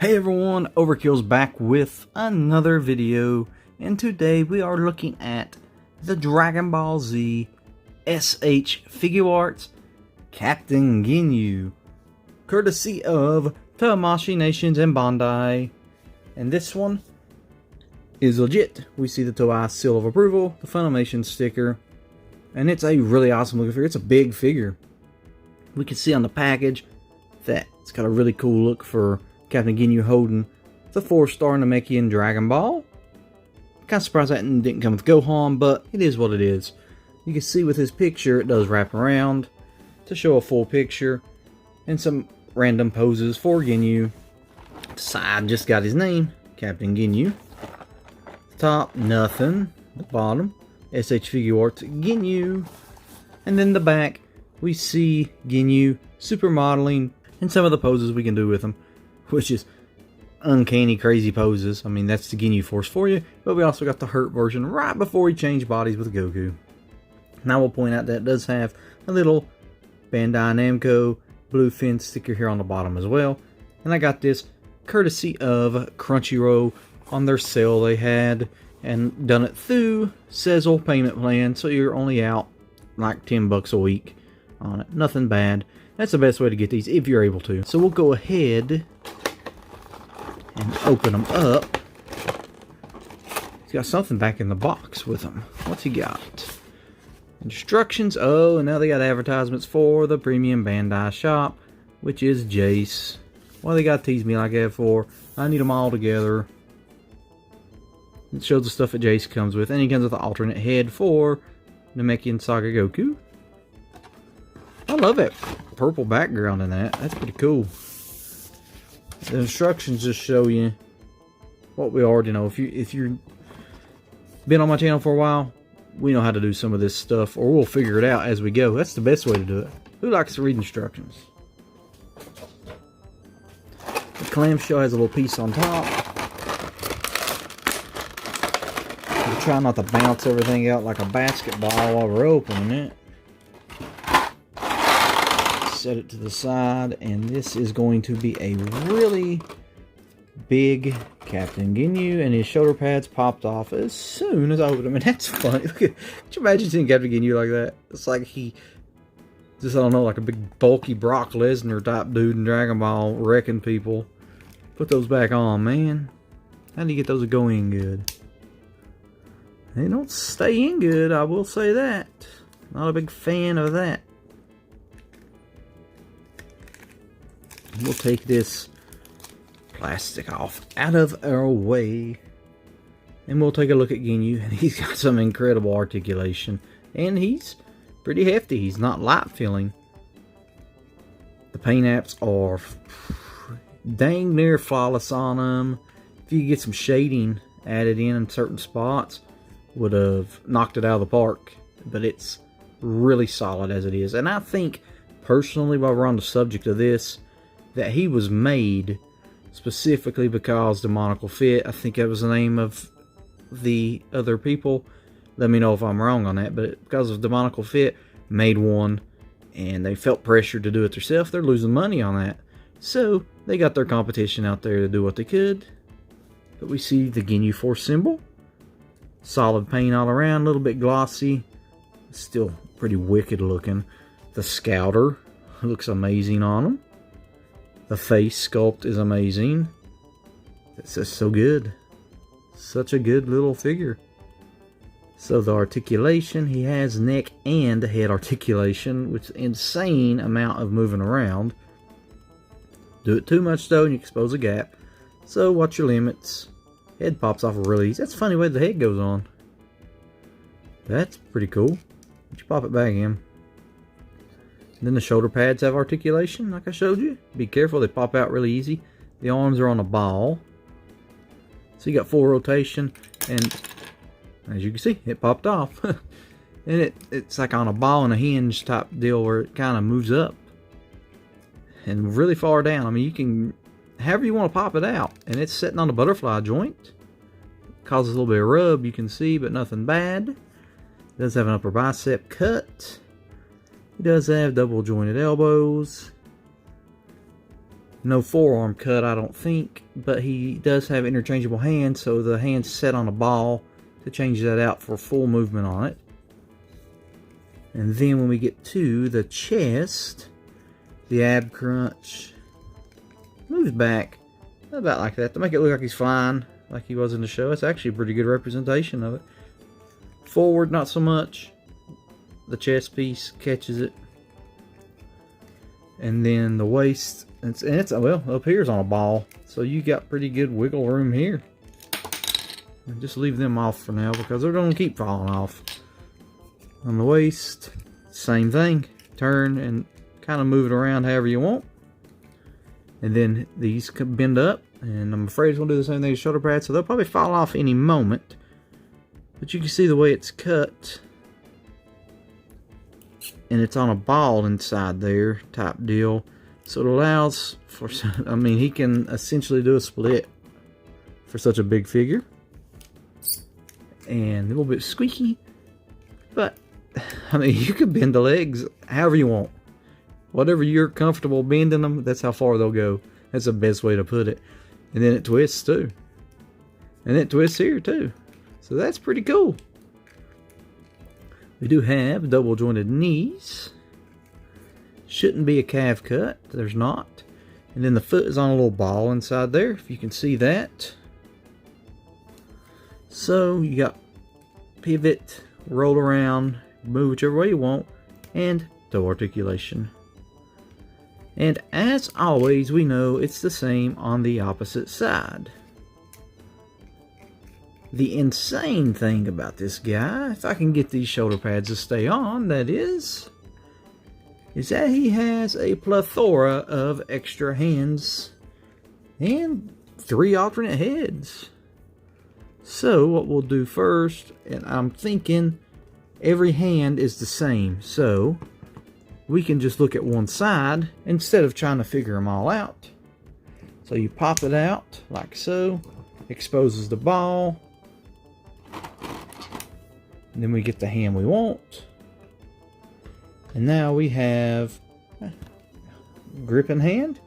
Hey everyone, Overkill's back with another video, and today we are looking at the Dragon Ball Z SH Figuarts Captain Ginyu, courtesy of Tamashii Nations and Bandai. And this one is legit. We see the Toei seal of approval, the Funimation sticker, and it's a really awesome looking figure. It's a big figure. We can see on the package that it's got a really cool look for Captain Ginyu holding the 4-star Namekian Dragon Ball. Kind of surprised that didn't come with Gohan, but it is what it is. You can see with his picture, it does wrap around to show a full picture and some random poses for Ginyu. The side just got his name, Captain Ginyu. The top, nothing. The bottom, SH Figuarts Ginyu. And then the back, we see Ginyu supermodeling and some of the poses we can do with him, which is uncanny, crazy poses. I mean, that's the Ginyu Force for you. But we also got the Hurt version right before he changed bodies with Goku. Now we'll point out that it does have a little Bandai Namco blue fin sticker here on the bottom as well. And I got this courtesy of Crunchyroll on their sale they had, and done it through Sezzle payment plan, so you're only out like $10 a week on it. Nothing bad. That's the best way to get these if you're able to. So we'll go ahead and open them up. He's got something back in the box with him. What's he got? Instructions. Oh, and now they got advertisements for the premium Bandai shop, which is Jace. Why they got to tease me like that for? I need them all together. It shows the stuff that Jace comes with, and he comes with an alternate head for Namekian Saga Goku. I love that purple background in that. That's pretty cool. The instructions just show you what we already know. If you've been on my channel for a while, we know how to do some of this stuff, or we'll figure it out as we go. That's the best way to do it. Who likes to read instructions? The clamshell has a little piece on top. We try not to bounce everything out like a basketball while we're opening it. Set it to the side, and this is going to be a really big Captain Ginyu, and his shoulder pads popped off as soon as I opened them. And that's funny. Look at, could you imagine seeing Captain Ginyu like that? It's like he just, I don't know, like a big bulky Brock Lesnar type dude in Dragon Ball, wrecking people. Put those back on, man. How do you get those to go in good? They don't stay in good, I will say that. Not a big fan of that. We'll take this plastic off out of our way, and we'll take a look at Ginyu. And he's got some incredible articulation, and he's pretty hefty. He's not light feeling. The paint apps are dang near flawless on them. If you get some shading added in certain spots, would have knocked it out of the park. But it's really solid as it is. And I think personally, while we're on the subject of this, that he was made specifically because Demonical Fit, I think that was the name of the other people. Let me know if I'm wrong on that, but because of Demonical Fit, made one, and they felt pressured to do it themselves. They're losing money on that. So they got their competition out there to do what they could. But we see the Ginyu Force symbol. Solid paint all around, a little bit glossy. Still pretty wicked looking. The Scouter looks amazing on him. The face sculpt is amazing. It's just so good. Such a good little figure. So the articulation, he has neck and head articulation, which is an insane amount of moving around. Do it too much though, and you expose a gap. So watch your limits. Head pops off really easy. That's a funny way the head goes on. That's pretty cool. But you pop it back in. Then the shoulder pads have articulation, like I showed you. Be careful, they pop out really easy. The arms are on a ball. So you got full rotation, and as you can see, it popped off. And it's like on a ball and a hinge type deal where it kind of moves up. And really far down. I mean, you can, however you want to pop it out. And it's sitting on the butterfly joint. Causes a little bit of rub, you can see, but nothing bad. It does have an upper bicep cut. He does have double jointed elbows. No forearm cut, I don't think, but he does have interchangeable hands, so the hand's set on a ball to change that out for full movement on it. And then when we get to the chest, the ab crunch moves back about like that to make it look like he's flying like he was in the show. It's actually a pretty good representation of it. Forward, not so much. The chest piece catches it. And then the waist, it's well, up here's on a ball, so you got pretty good wiggle room here. And just leave them off for now because they're going to keep falling off. On the waist, same thing. Turn and kind of move it around however you want. And then these can bend up, and I'm afraid it's going to do the same thing as shoulder pads, so they'll probably fall off any moment. But you can see the way it's cut. And it's on a ball inside there type deal. So it allows for, I mean, he can essentially do a split for such a big figure. And a little bit squeaky. But, I mean, you can bend the legs however you want. Whatever you're comfortable bending them, that's how far they'll go. That's the best way to put it. And then it twists too. And it twists here too. So that's pretty cool. We do have double jointed knees. Shouldn't be a calf cut. There's not. And then the foot is on a little ball inside there, if you can see that. So you got pivot, roll around, move whichever way you want, and toe articulation. And as always, we know it's the same on the opposite side. The insane thing about this guy, if I can get these shoulder pads to stay on, that is that he has a plethora of extra hands and 3 alternate heads. So what we'll do first, and I'm thinking every hand is the same, so we can just look at one side instead of trying to figure them all out. So you pop it out like so, exposes the ball, and then we get the hand we want. And now we have grip in hand,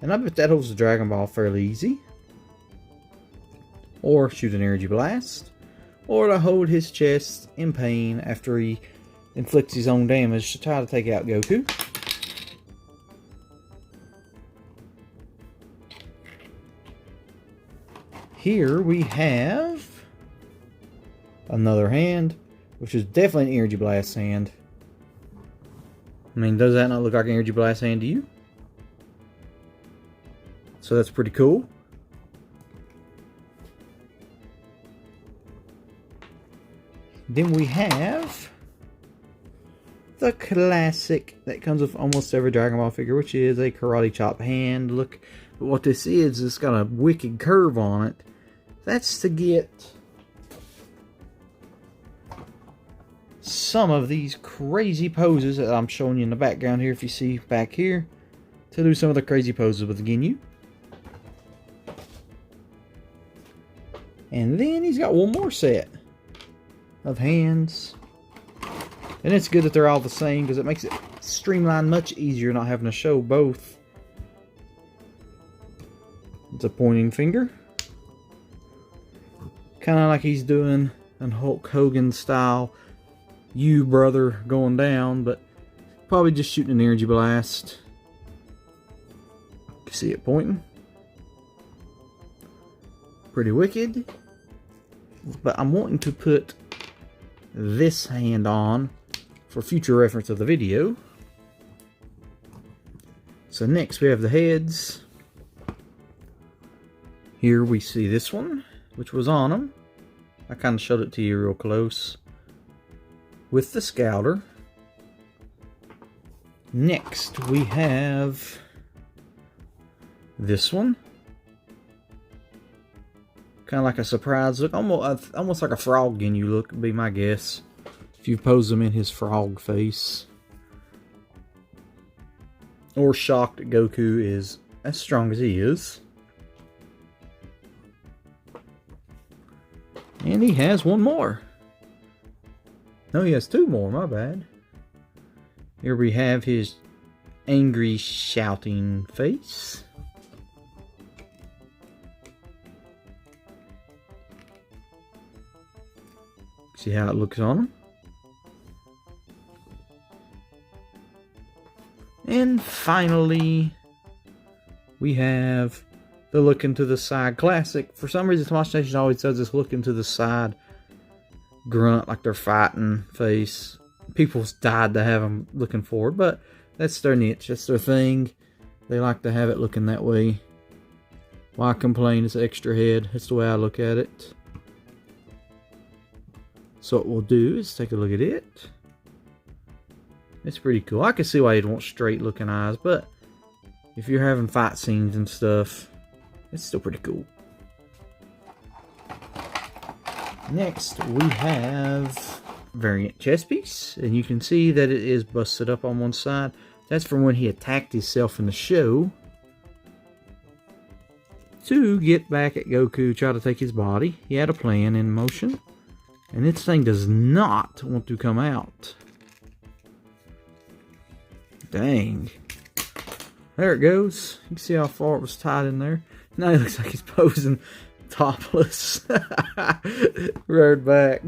and I bet that holds the Dragon Ball fairly easy. Or shoot an energy blast, or to hold his chest in pain after he inflicts his own damage to try to take out Goku. Here we have another hand, which is definitely an energy blast hand. I mean, does that not look like an energy blast hand to you? So that's pretty cool. Then we have the classic that comes with almost every Dragon Ball figure, which is a karate chop hand. Look, what this is, it's got a wicked curve on it. That's to get some of these crazy poses that I'm showing you in the background here, if you see back here, to do some of the crazy poses with the Ginyu. And then he's got one more set of hands. And it's good that they're all the same because it makes it streamline much easier not having to show both. It's a pointing finger. Kind of like he's doing an Hulk Hogan style "you brother" going down, but probably just shooting an energy blast. You can see it pointing. Pretty wicked. But I'm wanting to put this hand on for future reference of the video. So next we have the heads. Here we see this one, which was on him. I kind of showed it to you real close with the scouter. Next we have this one. Kind of like a surprise look, almost like a frog Ginyu look would be my guess, if you pose him in his frog face. Or shocked that Goku is as strong as he is. And he has one more. No, he has two more, my bad. Here we have his angry shouting face. See how it looks on him. And finally, we have the looking to the side classic. For some reason, Tamashii Nation always does this looking to the side grunt like they're fighting face. People's died to have them looking forward, but that's their niche. That's their thing. They like to have it looking that way. Why complain? It's extra head. That's the way I look at it. So what we'll do is take a look at it. It's pretty cool. I can see why you'd want straight looking eyes, but if you're having fight scenes and stuff, it's still pretty cool. Next, we have variant chest piece, and you can see that it is busted up on one side. That's from when he attacked himself in the show to get back at Goku, try to take his body. He had a plan in motion, and this thing does not want to come out. Dang. There it goes. You can see how far it was tied in there. Now it looks like he's posing topless. Reared back.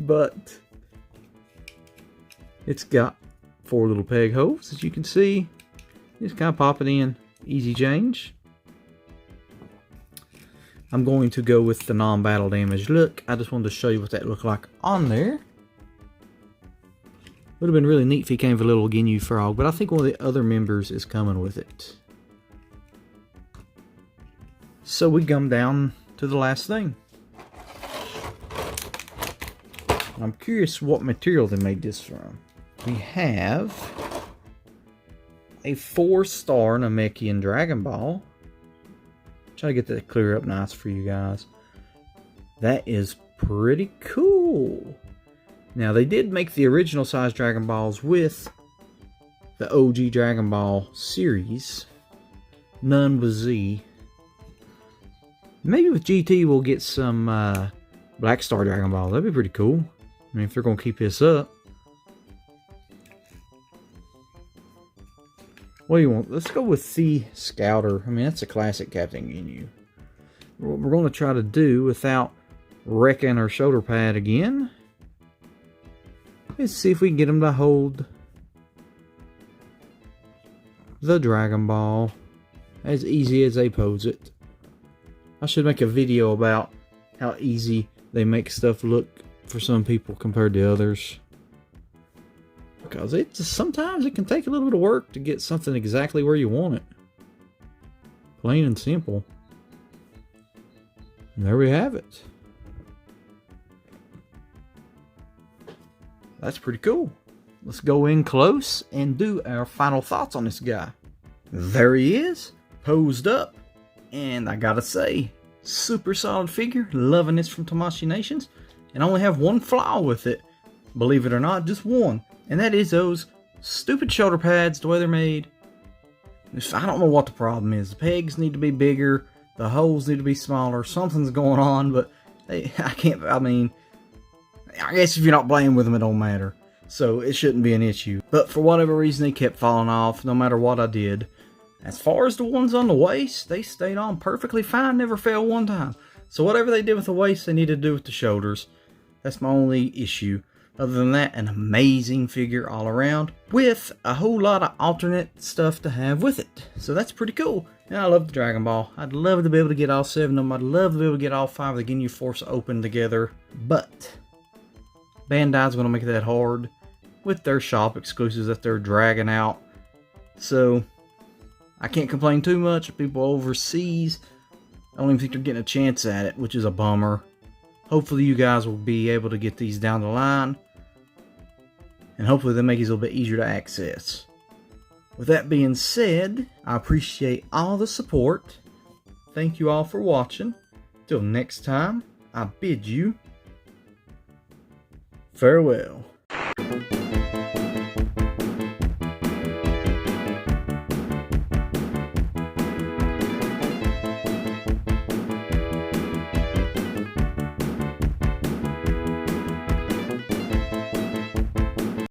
But it's got 4 little peg holes, as you can see. Just kind of pop it in. Easy change. I'm going to go with the non-battle damage look. I just wanted to show you what that looked like on there. Would have been really neat if he came with a little Ginyu frog, but I think one of the other members is coming with it. So we come down to the last thing. I'm curious what material they made this from. We have a 4-star Namekian Dragon Ball. Try to get that clear up nice for you guys. That is pretty cool. Now, they did make the original size Dragon Balls with the OG Dragon Ball series. None with Z. Maybe with GT we'll get some Black Star Dragon Ball. That'd be pretty cool. I mean, if they're going to keep this up. What do you want? Let's go with the Scouter. I mean, that's a classic Captain Ginyu. What we're going to try to do without wrecking our shoulder pad again. Let's see if we can get him to hold the Dragon Ball as easy as they pose it. I should make a video about how easy they make stuff look for some people compared to others. Because it just, sometimes it can take a little bit of work to get something exactly where you want it. Plain and simple. And there we have it. That's pretty cool. Let's go in close and do our final thoughts on this guy. There he is, posed up. And I gotta say, super solid figure. Loving this from Tamashii Nations. And I only have one flaw with it. Believe it or not, just one. And that is those stupid shoulder pads, the way they're made. I don't know what the problem is. The pegs need to be bigger. The holes need to be smaller. Something's going on, but I guess if you're not playing with them, it don't matter. So it shouldn't be an issue. But for whatever reason, they kept falling off no matter what I did. As far as the ones on the waist, they stayed on perfectly fine. Never failed one time. So whatever they did with the waist, they need to do with the shoulders. That's my only issue. Other than that, an amazing figure all around with a whole lot of alternate stuff to have with it. So that's pretty cool. And I love the Dragon Ball. I'd love to be able to get all 7 of them. I'd love to be able to get all 5 of the Ginyu Force open together. But Bandai's going to make that hard with their shop exclusives that they're dragging out. So I can't complain too much. People overseas, I don't even think they're getting a chance at it, which is a bummer. Hopefully you guys will be able to get these down the line. And hopefully they'll make these a little bit easier to access. With that being said, I appreciate all the support. Thank you all for watching. Till next time, I bid you farewell.